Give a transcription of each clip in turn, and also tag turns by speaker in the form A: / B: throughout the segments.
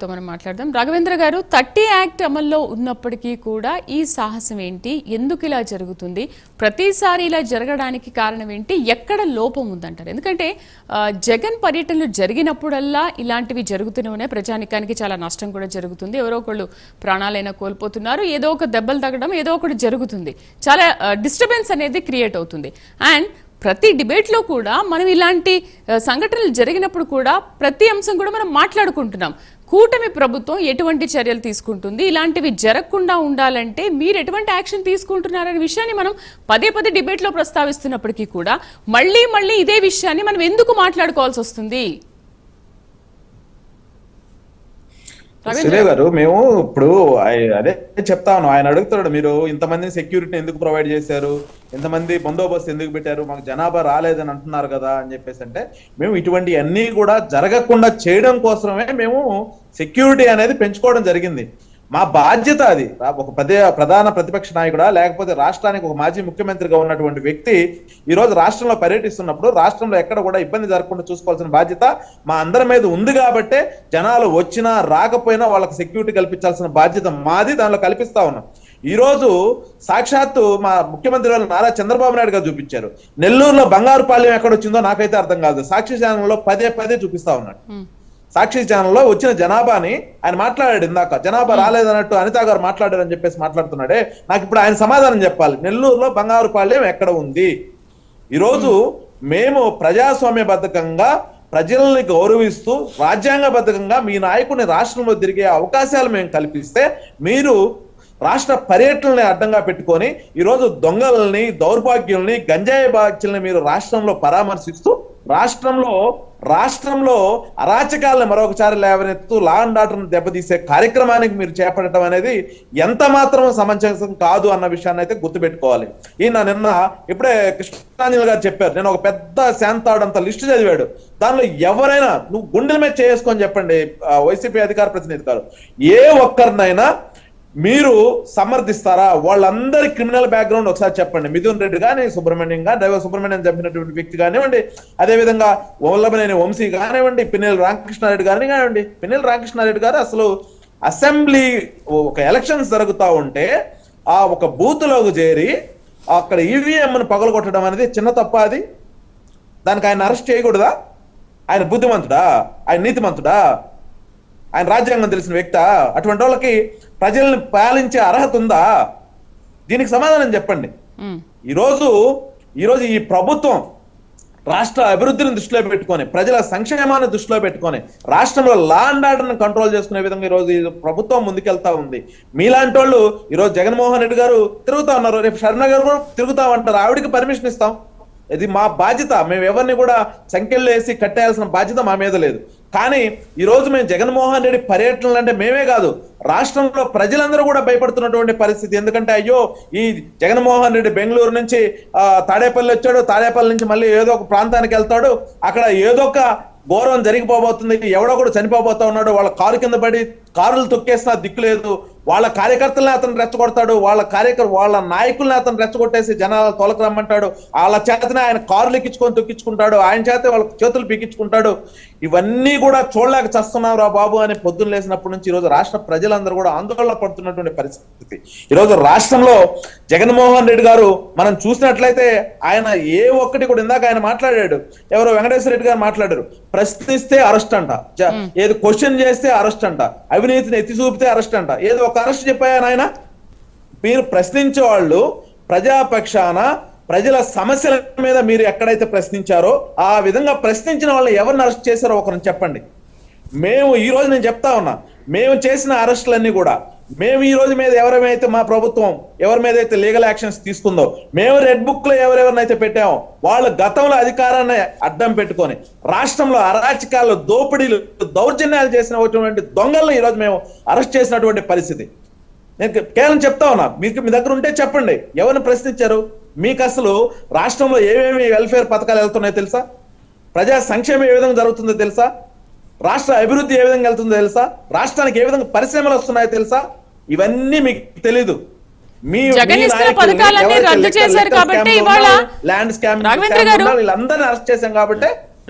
A: మనం మాట్లాడదాం. రాఘవేంద్ర గారు, 30 యాక్ట్ అమల్లో ఉన్నప్పటికీ కూడా ఈ సాహసం ఏంటి? ఎందుకు ఇలా జరుగుతుంది? ప్రతిసారి ఇలా జరగడానికి కారణం ఏంటి? ఎక్కడ లోపం ఉందంటారు? ఎందుకంటే జగన్ పర్యటనలు జరిగినప్పుడల్లా ఇలాంటివి జరుగుతూనే ఉన్నాయి. ప్రజానికానికి చాలా నష్టం కూడా జరుగుతుంది. ఎవరో ఒకళ్ళు ప్రాణాలైనా కోల్పోతున్నారు. ఏదో ఒక దెబ్బలు తగ్గడం, ఏదో ఒకటి జరుగుతుంది. చాలా డిస్టర్బెన్స్ అనేది క్రియేట్ అవుతుంది. అండ్ ప్రతి డిబేట్లో కూడా మనం ఇలాంటి సంఘటనలు జరిగినప్పుడు కూడా ప్రతి అంశం కూడా మనం మాట్లాడుకుంటున్నాం. కూటమి ప్రభుత్వం ఎటువంటి చర్యలు తీసుకుంటుంది, ఇలాంటివి జరగకుండా ఉండాలంటే మీరు ఎటువంటి యాక్షన్ తీసుకుంటున్నారనే విషయాన్ని మనం పదే పదే డిబేట్లో ప్రస్తావిస్తున్నప్పటికీ కూడా మళ్ళీ ఇదే విషయాన్ని మనం ఎందుకు మాట్లాడుకోవాల్సి వస్తుంది?
B: శ్రీదేవి గారు, మేము ఇప్పుడు అదే చెప్తా ఉన్నాం. ఆయన అడుగుతాడు, మీరు ఇంతమందిని సెక్యూరిటీ ఎందుకు ప్రొవైడ్ చేశారు, ఇంతమంది బందోబస్తు ఎందుకు పెట్టారు, మాకు జనాభా రాలేదని అంటున్నారు కదా అని చెప్పేసి. అంటే మేము ఇటువంటి అన్ని కూడా జరగకుండా చేయడం కోసమే మేము సెక్యూరిటీ అనేది పెంచుకోవడం జరిగింది. మా బాధ్యత అది. ఒక ప్రధాన ప్రతిపక్ష నాయకుడా లేకపోతే రాష్ట్రానికి ఒక మాజీ ముఖ్యమంత్రిగా ఉన్నటువంటి వ్యక్తి ఈ రోజు రాష్ట్రంలో పర్యటిస్తున్నప్పుడు రాష్ట్రంలో ఎక్కడ కూడా ఇబ్బంది జరగకుండా చూసుకోవాల్సిన బాధ్యత మా అందరి మీద ఉంది. కాబట్టే జనాలు వచ్చినా రాకపోయినా వాళ్ళకి సెక్యూరిటీ కల్పించాల్సిన బాధ్యత మాది. దానిలో కల్పిస్తా ఉన్నాం. ఈ రోజు సాక్షాత్తు మా ముఖ్యమంత్రి వాళ్ళు నారా చంద్రబాబు నాయుడు గారు చూపించారు. నెల్లూరులో బంగారుపాళ్యం ఎక్కడ వచ్చిందో నాకైతే అర్థం కాదు. సాక్షి ఛానల్లో పదే చూపిస్తా ఉన్నాడు. సాక్షి ఛానల్లో వచ్చిన జనాభాని ఆయన మాట్లాడాడు. ఇందాక జనాభా రాలేదన్నట్టు అనితా గారు మాట్లాడారని చెప్పేసి మాట్లాడుతున్నాడే. నాకు ఇప్పుడు ఆయన సమాధానం చెప్పాలి. నెల్లూరులో బంగారుపాళ్యం ఎక్కడ ఉంది? ఈరోజు మేము ప్రజాస్వామ్యబద్ధకంగా ప్రజల్ని గౌరవిస్తూ రాజ్యాంగబద్ధకంగా మీ నాయకుని రాష్ట్రంలో తిరిగే అవకాశాలు మేము కల్పిస్తే మీరు రాష్ట్ర పర్యటనల్ని అడ్డంగా పెట్టుకొని ఈరోజు దొంగలని, దౌర్భాగ్యుల్ని, గంజాయి బాధ్యుల్ని మీరు రాష్ట్రంలో పరామర్శిస్తూ రాష్ట్రంలో అరాచకాలను మరొకసారి లేవనెత్తు లా అండ్ ఆర్డర్ను దెబ్బతీసే కార్యక్రమానికి మీరు చేపట్టడం అనేది ఎంత మాత్రం సమంజసం కాదు అన్న విషయాన్ని అయితే గుర్తుపెట్టుకోవాలి. నిన్న ఇప్పుడే కృష్ణాంజలి గారు చెప్పారు. నేను ఒక పెద్ద శాంతాడంత లిస్టు చదివాడు. దానిలో ఎవరైనా నువ్వు గుండెల మీద చేసుకొని చెప్పండి, వైసీపీ అధికార ప్రతినిధి గారు, ఏ ఒక్కరినైనా మీరు సమర్థిస్తారా? వాళ్ళందరి క్రిమినల్ బ్యాక్గ్రౌండ్ ఒకసారి చెప్పండి. మిథున్ రెడ్డి కానీ, సుబ్రహ్మణ్యం కానీ, దైవ సుబ్రహ్మణ్యం చంపినటువంటి వ్యక్తి కానివ్వండి, అదేవిధంగా వల్లభనేని వంశీ కానివ్వండి, పిన్నెల్లి రామకృష్ణారెడ్డి గారిని కానివ్వండి. పిన్నెల్లి రామకృష్ణారెడ్డి గారు అసలు అసెంబ్లీ ఒక ఎలక్షన్స్ జరుగుతూ ఉంటే ఆ ఒక బూత్లోకి చేరి అక్కడ ఈవీఎంను పగలగొట్టడం అనేది చిన్న తప్ప? అది దానికి ఆయన అరెస్ట్ చేయకూడదా? ఆయన బుద్ధిమంతుడా? ఆయన నీతిమంతుడా? ఆయన రాజ్యాంగం తెలిసిన వ్యక్తా? అటువంటి వాళ్ళకి ప్రజల్ని పాలించే అర్హత ఉందా? దీనికి సమాధానం చెప్పండి. ఈరోజు ఈ ప్రభుత్వం రాష్ట్ర అభివృద్ధిని దృష్టిలో పెట్టుకొని, ప్రజల సంక్షేమాన్ని దృష్టిలో పెట్టుకొని, రాష్ట్రంలో లా అండ్ ఆర్డర్ని కంట్రోల్ చేసుకునే విధంగా ఈరోజు ఈ ప్రభుత్వం ముందుకెళ్తా ఉంది. మీలాంటి వాళ్ళు ఈరోజు జగన్మోహన్ రెడ్డి గారు తిరుగుతా ఉన్నారు, రేపు శర్మ గారు కూడా తిరుగుతామంటారు. ఆవిడికి పర్మిషన్ ఇస్తాం. ఇది మా బాధ్యత. మేము ఎవరిని కూడా సంఖ్యలు వేసి కట్టేయాల్సిన బాధ్యత మా మీద లేదు. కానీ ఈ రోజు మేము జగన్మోహన్ రెడ్డి పర్యటనలు అంటే మేమే కాదు, రాష్ట్రంలో ప్రజలందరూ కూడా భయపడుతున్నటువంటి పరిస్థితి. ఎందుకంటే అయ్యో, ఈ జగన్మోహన్ రెడ్డి బెంగళూరు నుంచి తాడేపల్లి వచ్చాడు, తాడేపల్లి నుంచి మళ్ళీ ఏదో ఒక ప్రాంతానికి వెళ్తాడు, అక్కడ ఏదో ఒక ఘోరం జరిగిపోబోతుంది, ఎవడో కూడా చనిపోబోతా ఉన్నాడు, వాళ్ళ కారు కింద పడి కారులు తొక్కేసినా దిక్కు లేదు, వాళ్ళ కార్యకర్తల్ని అతను రెచ్చగొడతాడు, వాళ్ళ నాయకుల్ని అతను రెచ్చగొట్టేసి జనాలు తోలకరమ్మంటాడు, వాళ్ళ చేతనే ఆయన కారులు ఎక్కించుకొని తొక్కించుకుంటాడు, ఆయన చేత వాళ్ళ చేతులు పీకించుకుంటాడు. ఇవన్నీ కూడా చూడలేక చస్తున్నావు రా బాబు అని పొద్దున్న లేసినప్పటి నుంచి ఈరోజు రాష్ట్ర ప్రజలందరూ కూడా ఆందోళన పడుతున్నటువంటి పరిస్థితి. ఈరోజు రాష్ట్రంలో జగన్మోహన్ రెడ్డి గారు మనం చూసినట్లయితే ఆయన ఏ ఒక్కటి కూడా, ఇందాక ఆయన మాట్లాడాడు, ఎవరో వెంకటేశ్వర రెడ్డి గారు మాట్లాడారు, ప్రశ్నిస్తే అరెస్ట్ అంట, ఏదో క్వశ్చన్ చేస్తే అరెస్ట్ అంట, అవినీతిని ఎత్తి చూపితే అరెస్ట్ అంట. ఏదో ఒక అరెస్ట్ చెప్పాయా నాయన? మీరు ప్రశ్నించే వాళ్ళు ప్రజాపక్షాన ప్రజల సమస్యల మీద మీరు ఎక్కడైతే ప్రశ్నించారో ఆ విధంగా ప్రశ్నించిన వాళ్ళని ఎవరిని అరెస్ట్ చేశారో ఒకరిని చెప్పండి. మేము ఈ రోజు నేను చెప్తా ఉన్నా, మేము చేసిన అరెస్టులన్నీ కూడా మేము ఈ రోజు మీద ఎవరైతే మా ప్రభుత్వం ఎవరి మీద అయితే లీగల్ యాక్షన్స్ తీసుకుందో, మేము రెడ్ బుక్ లో ఎవరెవరినైతే పెట్టామో వాళ్ళ గతంలో అధికారాన్ని అడ్డం పెట్టుకొని రాష్ట్రంలో అరాచకాలు, దోపిడీలు, దౌర్జన్యాలు చేసినటువంటి దొంగలను ఈరోజు మేము అరెస్ట్ చేసినటువంటి పరిస్థితి. నేను కేవలం చెప్తా ఉన్నా, మీకు మీ దగ్గర ఉంటే చెప్పండి, ఎవరిని ప్రశ్నించారు? మీకు అసలు రాష్ట్రంలో ఏమేమి వెల్ఫేర్ పథకాలు వెళ్తున్నాయో తెలుసా? ప్రజా సంక్షేమం ఏ విధంగా జరుగుతుందో తెలుసా? రాష్ట్ర అభివృద్ధి ఏ విధంగా వెళ్తుందో తెలుసా? రాష్ట్రానికి ఏ విధంగా పరిశ్రమలు వస్తున్నాయో తెలుసా? ఇవన్నీ మీకు తెలీదు.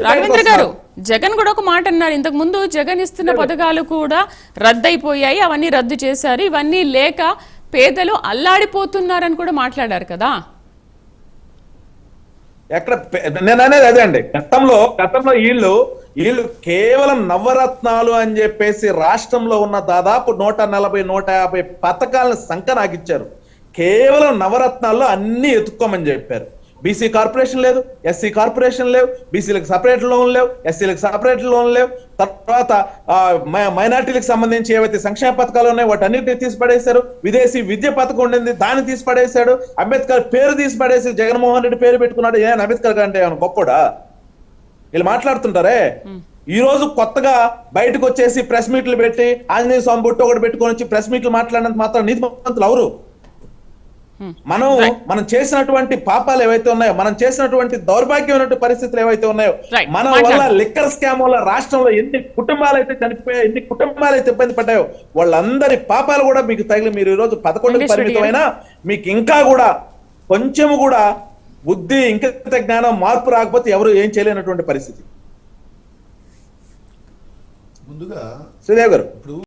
A: రాఘవేంద్ర గారు జగన్ కూడా ఒక మాట అన్నారు, ఇంతకు ముందు జగన్ ఇస్తున్న పథకాలు కూడా రద్దయిపోయాయి, అవన్నీ రద్దు చేశారు, ఇవన్నీ లేక పేదలు అల్లాడిపోతున్నారని కూడా మాట్లాడారు కదా.
B: ఎక్కడ నేను అనేది అదే అండి, గతంలో వీళ్ళు కేవలం నవరత్నాలు అని చెప్పేసి రాష్ట్రంలో ఉన్న దాదాపు 140-150 పథకాలను సంకనాకిచ్చారు. కేవలం నవరత్నాల్లో అన్ని ఎత్తుక్కోమని చెప్పారు. బీసీ కార్పొరేషన్ లేదు, ఎస్సీ కార్పొరేషన్ లేవు, బీసీలకు సపరేట్ లోన్ లేవు, ఎస్సీలకు సపరేట్ లోన్ లేవు. తర్వాత మైనార్టీలకు సంబంధించి ఏవైతే సంక్షేమ పథకాలు ఉన్నాయో వాటన్నిటిని తీసిపడేశారు. విదేశీ విద్య పథకం ఉండింది, దాన్ని తీసిపడేశాడు. అంబేద్కర్ పేరు తీసిపడేసి జగన్మోహన్ రెడ్డి పేరు పెట్టుకున్నాడు. ఏమైనా అంబేద్కర్ అంటే ఏమైనా గొప్పడా? వీళ్ళు మాట్లాడుతుంటారే. ఈ రోజు కొత్తగా బయటకు వచ్చేసి ప్రెస్ మీట్లు పెట్టి ఆంజనేయ స్వామి బొట్టు ఒకటి పెట్టుకొని వచ్చి ప్రెస్ మీట్లు మాట్లాడినంత మాత్రం నీతిమంతులు ఎవరు? మనం చేసినటువంటి పాపాలు ఏవైతే ఉన్నాయో, మనం చేసినటువంటి దౌర్భాగ్యమైనటువంటి పరిస్థితులు ఏవైతే ఉన్నాయో, మన వల్ల లిక్కర్ స్కామ్ వల్ల రాష్ట్రంలో ఎన్ని కుటుంబాలు అయితే చనిపోయాయో, ఎన్ని కుటుంబాలు అయితే ఇబ్బంది పడ్డాయో, వాళ్ళందరి పాపాలు కూడా మీకు తగిలి మీరు ఈ రోజు 11కు పరిమితమైనా మీకు ఇంకా కూడా కొంచెము కూడా బుద్ధి, ఇంకిత జ్ఞానం, మార్పు రాకపోతే ఎవరు ఏం చేయలేనటువంటి పరిస్థితి.
C: ముందుగా
B: శ్రీదేవ్ గారు